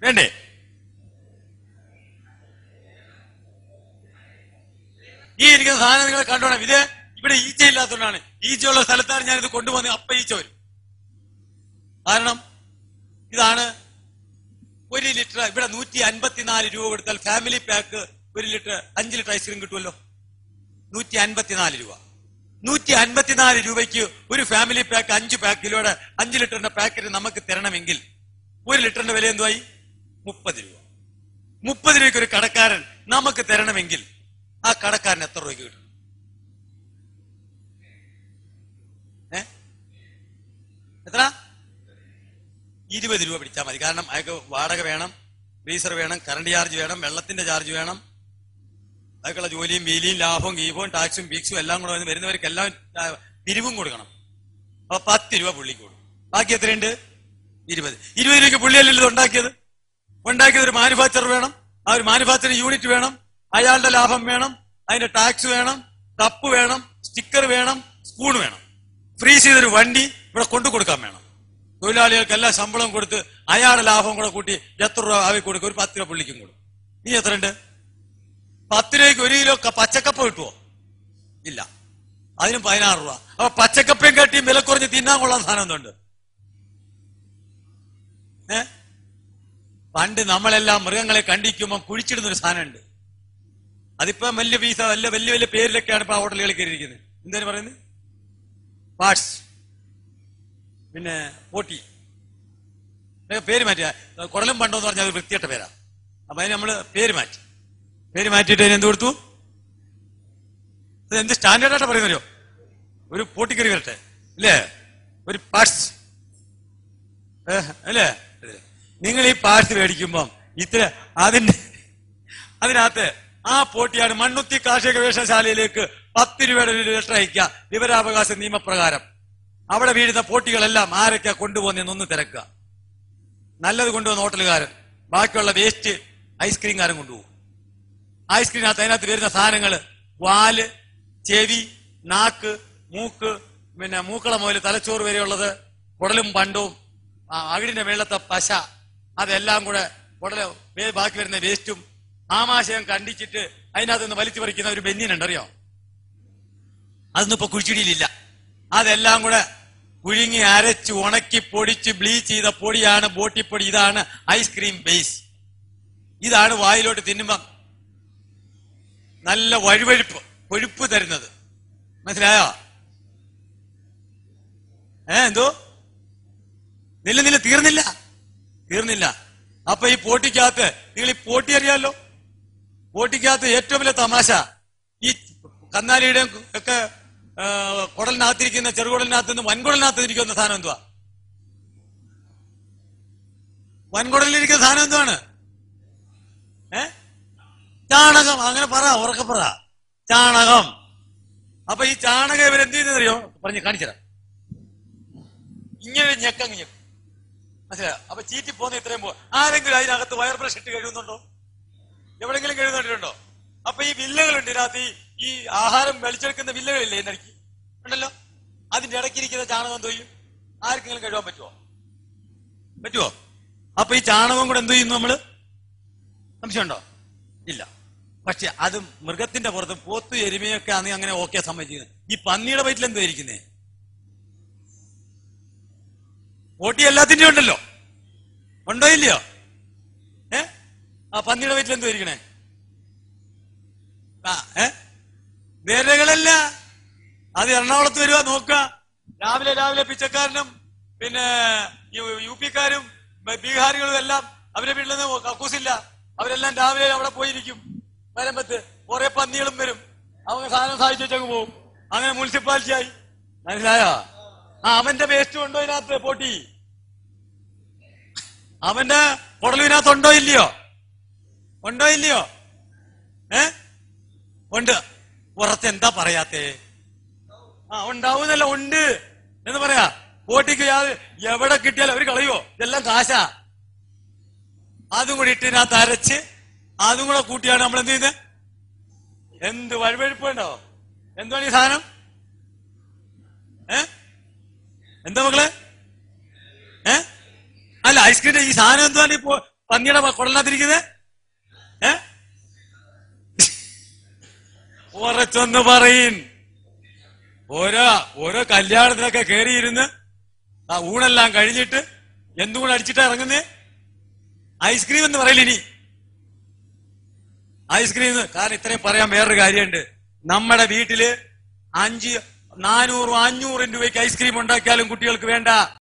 വേണ്ടേ? ഈ ഇരിക്കുന്ന സാധനം നിങ്ങൾ കണ്ടോണം. ഇത് ഇവിടെ ഈച്ച ഇല്ലാത്തതുകൊണ്ടാണ്. ഈച്ചയുള്ള സ്ഥലത്താണ് ഞാനിത് കൊണ്ടുവന്ന് അപ്പ ഈച്ച വരും. കാരണം ഇതാണ് 1 ലിറ്റർ. ഇവിടെ 154 രൂപ കൊടുത്താൽ family pack 1 litre 5 litre ice cream കിട്ടുമല്ലോ. 154 രൂപ. 154 രൂപയ്ക്ക് ഒരു ഫാമിലി പാക്ക് 5 പാക്കിലൂടെ 5 ലിറ്ററിന്റെ പാക്കറ്റ് നമുക്ക് തരണമെങ്കിൽ 1 ലിറ്ററിന്റെ വില എന്തുവായി? 30 രൂപ. 30 രൂപയ്ക്ക് ഒരു കടക്കാരൻ നമുക്ക് തരണമെങ്കിൽ ആ കടക്കാരൻ എത്ര രൂപയ്ക്ക് കിട്ടും? എത്ര? 20 രൂപ പിടിച്ചാൽ മതി. കാരണം അയാൾക്ക് വാടക വേണം, ഫ്രീസർ വേണം, കറണ്ട് ചാർജ് വേണം, വെള്ളത്തിന്റെ ചാർജ് വേണം, അതൊക്കെയുള്ള ജോലിയും വീലിയും ലാഭവും ഗീഭവും ടാക്സും ഫീക്സും എല്ലാം കൂടെ വരുന്നവർക്ക് എല്ലാം പിരിവും കൊടുക്കണം. അപ്പൊ 10 രൂപ പുള്ളിക്ക് കൊടുക്കും. ബാക്കി എത്രയുണ്ട്? 20. 20 രൂപയ്ക്ക് പുള്ളിയല്ലല്ലോ ഉണ്ടാക്കിയത്. ഒരു മാനുഫാക്ചർ വേണം, ആ ഒരു മാനുഫാക്ചറിംഗ് യൂണിറ്റ് വേണം, അയാളുടെ ലാഭം വേണം, അതിന്റെ ടാക്സ് വേണം, കപ്പ് വേണം, സ്റ്റിക്കർ വേണം, സ്പൂൺ വേണം, ഫ്രീസ് ചെയ്തൊരു വണ്ടി ഇവിടെ കൊണ്ടു കൊടുക്കാൻ വേണം. തൊഴിലാളികൾക്ക് എല്ലാം ശമ്പളം കൊടുത്ത് അയാളുടെ ലാഭം കൂടെ കൂട്ടി എത്ര രൂപ ആവി കൊടുക്കും? ഒരു 10 രൂപ പുള്ളിക്കും കൊടുക്കും. ഇനി എത്ര ഉണ്ട്? 10 രൂപയ്ക്ക് 1 കിലോ പച്ചക്കപ്പ കിട്ടുമോ? ഇല്ല. അതിനും 16 രൂപ. അപ്പൊ പച്ചക്കപ്പയും കട്ടിയും വില കുറഞ്ഞ് തിന്നാൻ കൊള്ളാൻ സാധനം എന്തുണ്ട്? പണ്ട് നമ്മളെല്ലാം മൃഗങ്ങളെ കണ്ടിക്കുമ്പോൾ കുഴിച്ചിടുന്നൊരു സാധനമുണ്ട്. അതിപ്പോ വലിയ പീസ വലിയ പേരിലൊക്കെയാണ് ഇപ്പൊ ആ ഹോട്ടലുകളിൽ കയറിയിരിക്കുന്നത്. എന്താണ് പറയുന്നത്? പാർട്സ്, പിന്നെ പോട്ടി, പേര് മാറ്റിയ കുടലും പണ്ടോന്ന് പറഞ്ഞാൽ അത് വൃത്തിയായിട്ട പേരാ. അപ്പൊ അതിന് നമ്മള് പേര് മാറ്റിയിട്ട് അതിന് എന്ത് കൊടുത്തു? അത് എന്ത് സ്റ്റാൻഡേർഡായിട്ടാ പറയുന്നല്ലോ. ഒരു പോട്ടിക്കറി വരട്ടെ അല്ലേ? ഒരു പാർട്സ് അല്ലേ? നിങ്ങൾ ഈ പാർട്സ് മേടിക്കുമ്പം അതിനകത്ത് ആ പോട്ടിയാണ് മണ്ണുത്തി കാർഷിക ഗവേഷണശാലയിലേക്ക് 10 രൂപയുടെ ഒരു ലെറ്റർ അയക്കുക വിവരാവകാശ നിയമപ്രകാരം. അവിടെ വീഴുന്ന പോട്ടികളെല്ലാം ആരൊക്കെയാ കൊണ്ടുപോകുന്നതെന്നൊന്ന് തിരക്കുക. നല്ലത് കൊണ്ടുവന്ന ഹോട്ടലുകാരൻ, ബാക്കിയുള്ള വേസ്റ്റ് ഐസ്ക്രീംകാരൻ കൊണ്ടുപോകും. ഐസ്ക്രീമിനകത്ത് അതിനകത്ത് വരുന്ന സാധനങ്ങൾ വാല്, ചെവി, നാക്ക്, മൂക്ക്, പിന്നെ മൂക്കള മുതൽ തലച്ചോറ് വരെയുള്ളത്, കുടലും പണ്ടവും അകിടിന്റെ മേളത്തെ പശ, അതെല്ലാം കൂടെ ബാക്കി വരുന്ന വേസ്റ്റും ആമാശയം കണ്ടിച്ചിട്ട് അതിനകത്ത് നിന്ന് വലിച്ചു പറിക്കുന്ന ഒരു ബെന്നിനുണ്ട്, അറിയോ? അതൊന്നും ഇപ്പൊ കുഴിച്ചിടിയിലില്ല. അതെല്ലാം കൂടെ പുഴുങ്ങി അരച്ച് ഉണക്കി പൊടിച്ച് ബ്ലീച്ച് ചെയ്ത പൊടിയാണ് ബോട്ടിപ്പൊടി. ഇതാണ് ഐസ്ക്രീം ബേസ്. ഇതാണ് വായിലോട്ട് തിന്നുമ്പം നല്ല കൊഴുപ്പ് തരുന്നത്. മനസ്സിലായോ? എന്തോ നില്ല തീർന്നില്ല. അപ്പൊ ഈ പോട്ടിക്കകത്ത് നിങ്ങൾ ഈ പോട്ടി അറിയാലോ. പോട്ടിക്കകത്ത് ഏറ്റവും വലിയ തമാശ ഈ കന്നാലിയുടെയും ഒക്കെ കുടലിനകത്തിരിക്കുന്ന ചെറുകുടലിനകത്ത് നിന്ന് വൻകുടലിനകത്ത് ഇരിക്കുന്ന സാധനം എന്തുവാ? വൻകുടലിരിക്കുന്ന സാധനം എന്തുവാണ്? ചാണകം. അങ്ങനെ ഉറക്കെ പറ, ചാണകം. അപ്പൊ ഈ ചാണകം ഇവരെന്ത് ചെയ്യുന്നറിയോ? കാണിച്ചരാം. ഇങ്ങനെ ഞെക്കങ്ങ് ഞെക്കും. മനസ്സിലായോ? അപ്പൊ ചീറ്റി പോകുന്ന ഇത്രയും ആരെങ്കിലും അതിനകത്ത് വയർ ബ്രഷ് ഇട്ട് കഴിയുന്നുണ്ടോ? എവിടെങ്കിലും കഴിയുന്നുണ്ടോ? അപ്പൊ ഈ വില്ലകളുണ്ട് ഇതിനകത്ത്. ഈ ആഹാരം വലിച്ചെടുക്കുന്ന വില്ലകളില്ലേ ഇതിനിടയ്ക്ക് ഉണ്ടല്ലോ. അതിന്റെ ഇടയ്ക്കിരിക്കുന്ന ചാണകം എന്ത് ചെയ്യും? ആർക്കെങ്കിലും കഴിവാൻ പറ്റുമോ? അപ്പൊ ഈ ചാണകം കൂടെ എന്ത് ചെയ്യുന്നു നമ്മള്? സംശയമുണ്ടോ? ഇല്ല. പക്ഷെ അത് മൃഗത്തിന്റെ പുറത്ത് പോത്ത് എരുമയൊക്കെ ആണെങ്കിൽ അങ്ങനെ ഓക്കെ സമ്മതിക്കുന്നത്. ഈ പന്നിയുടെ വയറ്റിൽ എന്തോ ഇരിക്കുന്നേ? പോട്ടി എല്ലാത്തിന്റെയും ഉണ്ടല്ലോ. ഉണ്ടോ ഇല്ലയോ? ആ പന്നിയുടെ വയറ്റിൽ എന്തോ ഇരിക്കണേ? വേരകളല്ല. അത് എറണാകുളത്ത് വരുക നോക്കുക. രാവിലെ പിച്ചക്കാരനും പിന്നെ UP-ക്കാരും ബീഹാരികളും എല്ലാം അവരെ വീട്ടിൽ നിന്ന് കക്കൂസില്ല. അവരെല്ലാം രാവിലെ അവിടെ പോയിരിക്കും. വരമ്പത്ത് കുറെ പന്നികളും വരും. அவங்க സാധനം സാധിച്ചു വെച്ചങ്ങ് പോകും. അങ്ങനെ മുനിസിപ്പാലിറ്റി ആയി. മനസ്സിലായോ? അവന്റെ വേസ്റ്റ് ഉണ്ടോ ഇതിനകത്ത്? പോട്ടി അവന്റെ കുടലുവിനകത്ത് ഉണ്ടോ ഇല്ലയോ? ഉണ്ട്. പുറത്ത് എന്താ പറയാത്തേ? ഉണ്ടാവുന്നല്ല, ഉണ്ട് എന്ന് പറയാ. പോട്ടിക്ക് എവിടെ കിട്ടിയാലും അവര് കളയോ? ഇതെല്ലാം കാശാ. അതും കൂടി ഇട്ടിനകത്ത് അരച്ച് അതും കൂടെ കൂട്ടിയാണ് നമ്മൾ എന്ത് ചെയ്യുന്നത്? എന്ത് വഴുവഴുപ്പുണ്ടോ? എന്താണ് ഈ സാധനം? എന്താ മക്കളെ? അല്ല, ഐസ്ക്രീമിന്റെ ഈ സാധനം എന്താണ്? ഇപ്പോ പന്നിയുടെ കുടലിനകത്തിരിക്കുന്നത്? ഉറച്ചൊന്ന് പറയും. ഓരോ കല്യാണത്തിനൊക്കെ കയറിയിരുന്ന് ആ ഊണെല്ലാം കഴിഞ്ഞിട്ട് എന്തുകൂടെ അടിച്ചിട്ടാ ഇറങ്ങുന്നേ? ഐസ്ക്രീം എന്ന് പറയില്ല ഇനി. ഐസ്ക്രീം. കാരണം ഇത്രയും പറയാൻ വേറൊരു കാര്യമുണ്ട്. നമ്മുടെ വീട്ടില് 400-500 രൂപയ്ക്ക് ഐസ്ക്രീം ഉണ്ടാക്കിയാലും കുട്ടികൾക്ക് വേണ്ട.